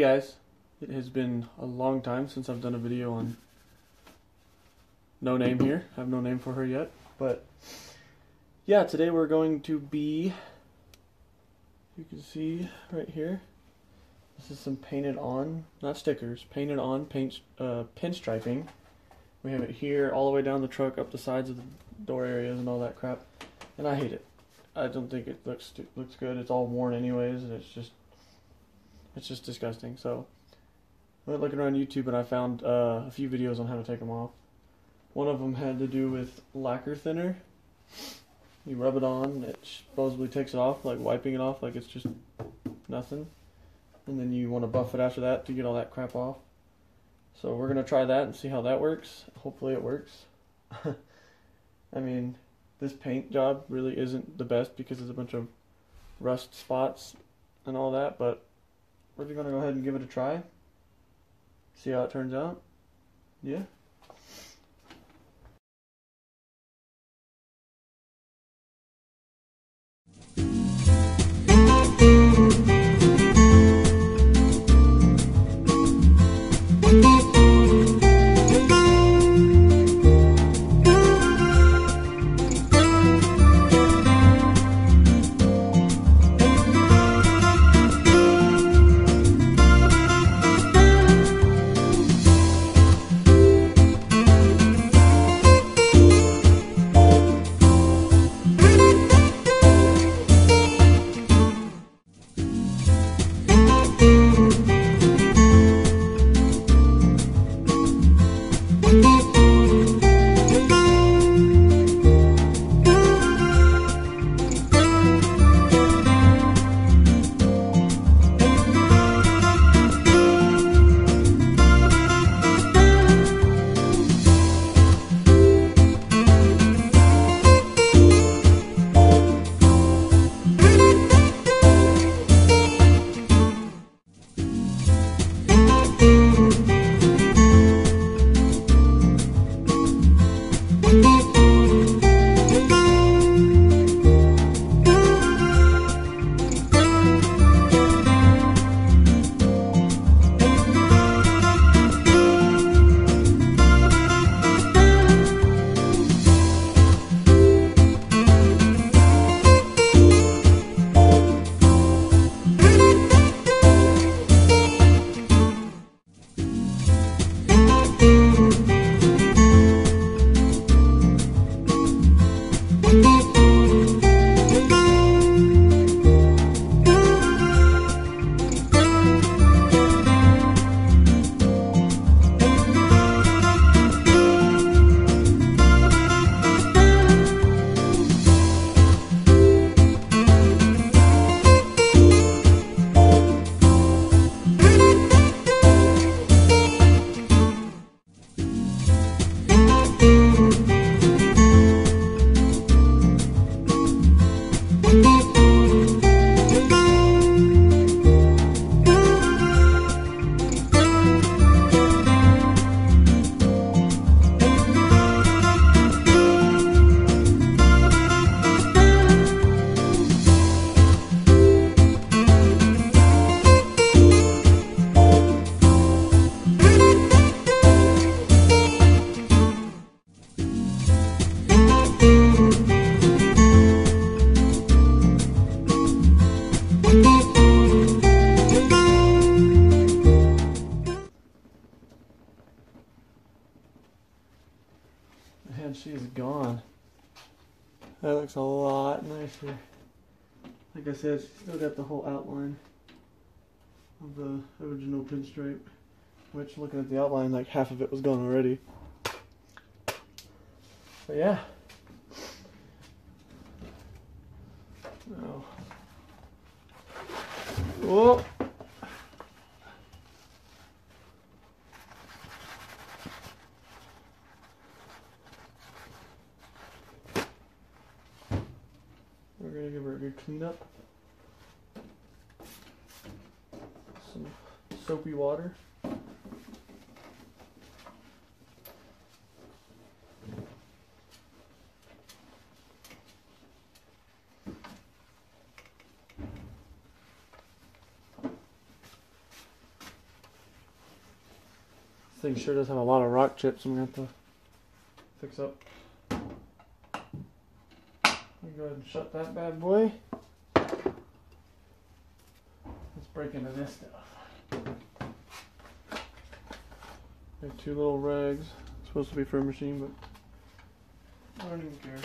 guys, it has been a long time since I've done a video on No Name here. I have no name for her yet, but yeah, today we're going to be, you can see right here, this is some painted on, not stickers, painted on pinstriping. We have it here all the way down the truck, up the sides of the door areas and all that crap, and I hate it. I don't think it looks good. It's all worn anyways, and it's just disgusting. So I went looking around YouTube and I found a few videos on how to take them off. One of them had to do with lacquer thinner. You rub it on, it supposedly takes it off, like wiping it off like it's just nothing. And then you want to buff it after that to get all that crap off. So we're going to try that and see how that works. Hopefully it works. I mean, this paint job really isn't the best because there's a bunch of rust spots and all that, but we're going to go ahead and give it a try. See how it turns out. Yeah. And she is gone. That looks a lot nicer. Like I said, she's still got the whole outline of the original pinstripe, which, looking at the outline, like half of it was gone already. But yeah. Oh. Whoa. We're going to give her a good cleanup. Some soapy water. thing sure does have a lot of rock chips I'm going to have to fix up. Let me go ahead and shut that bad boy. Let's break into this stuff. Got 2 little rags. It's supposed to be for a machine, but I don't even care.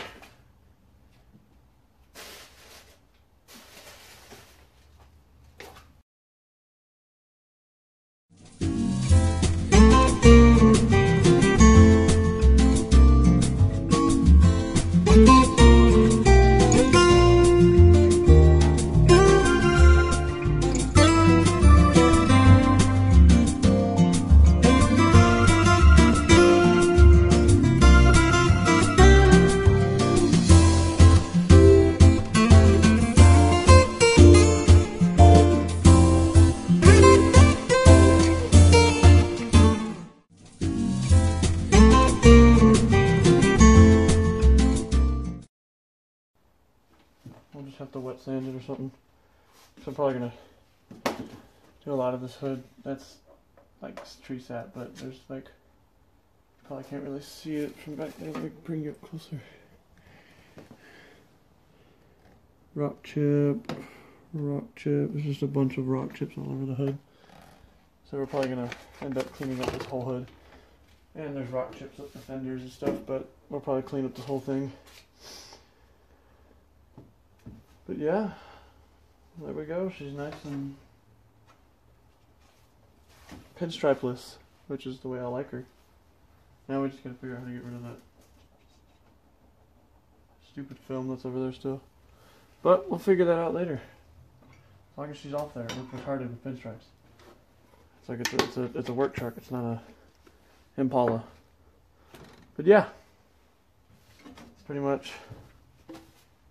I'll just have to wet sand it or something. So I'm probably gonna do a lot of this hood. That's like tree sap, but there's like, probably can't really see it from back there. Let me bring you up closer. Rock chip, rock chip. There's just a bunch of rock chips all over the hood. So we're probably gonna end up cleaning up this whole hood. And there's rock chips up the fenders and stuff, but we'll probably clean up this whole thing. But yeah, there we go. She's nice and pinstripeless, which is the way I like her. Now we just gotta figure out how to get rid of that stupid film that's over there still. But we'll figure that out later. As long as she's off there, it looks retarded with pinstripes. It's like it's a work truck. It's not a Impala. But yeah, that's pretty much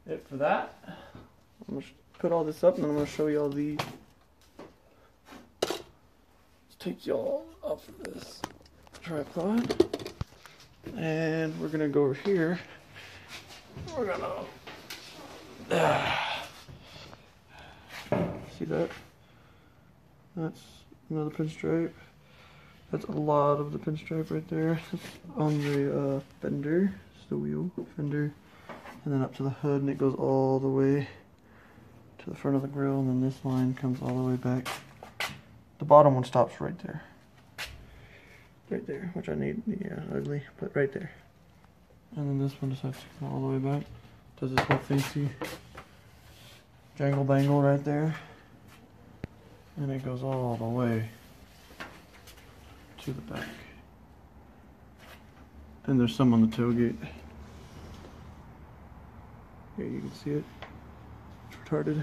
it for that. I'm going to put all this up and then I'm going to show you all the... Let's take y'all off of this tripod. And we're going to go over here. We're going to... See that? That's another pinstripe. That's a lot of the pinstripe right there. That's on the fender. It's the wheel fender. And then up to the hood, and it goes all the way to the front of the grill, and then this line comes all the way back. The bottom one stops right there. Right there, which I need, yeah, ugly, but right there. And then this one just has to come all the way back. Does this whole fancy jangle bangle right there. And it goes all the way to the back. And there's some on the tailgate. Here you can see it. It's retarded.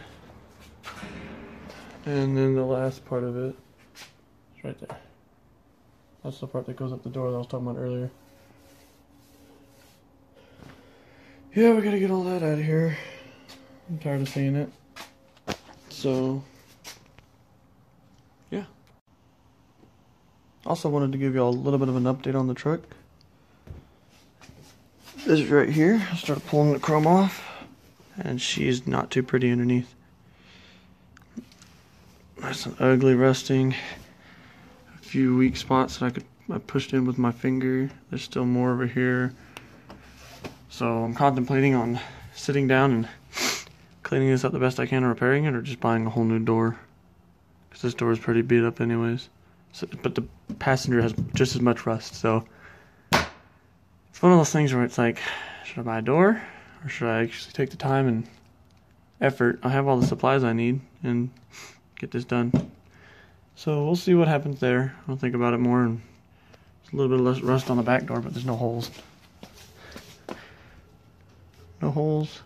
And then the last part of it is right there. That's the part that goes up the door that I was talking about earlier. Yeah, we gotta get all that out of here. I'm tired of seeing it. So, yeah. Also wanted to give y'all a little bit of an update on the truck. This is right here. I started pulling the chrome off, and she's not too pretty underneath. Nice and ugly, rusting. A few weak spots that I pushed in with my finger. There's still more over here. So I'm contemplating on sitting down and cleaning this up the best I can and repairing it, or just buying a whole new door. Because this door is pretty beat up anyways. So, but the passenger has just as much rust, so it's one of those things where it's like, should I buy a door, or should I actually take the time and effort? I have all the supplies I need and get this done. So we'll see what happens there. I'll think about it more. And there's a little bit of less rust on the back door, but there's no holes. No holes.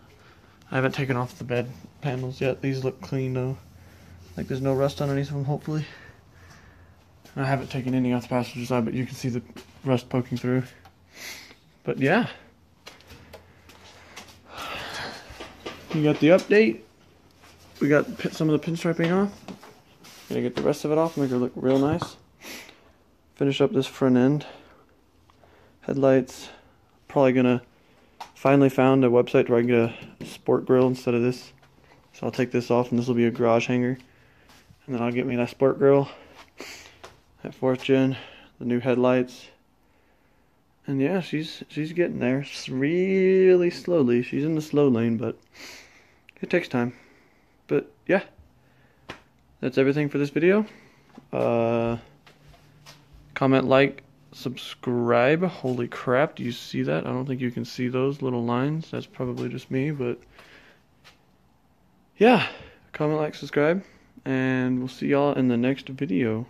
I haven't taken off the bed panels yet. These look clean though. Like there's no rust underneath them, hopefully. And I haven't taken any off the passenger side, but you can see the rust poking through. But yeah. You got the update. We got some of the pinstriping off. Gonna get the rest of it off, make her look real nice. Finish up this front end. Headlights. Probably gonna finally found a website where I can get a sport grill instead of this. So I'll take this off and this will be a garage hanger. And then I'll get me that sport grill. That 4th gen. the new headlights. And yeah, she's getting there. It's really slowly. She's in the slow lane, but it takes time. But yeah, that's everything for this video. Comment, like, subscribe. Holy crap, do you see that? I don't think you can see those little lines. That's probably just me, but yeah, comment, like, subscribe, and we'll see y'all in the next video.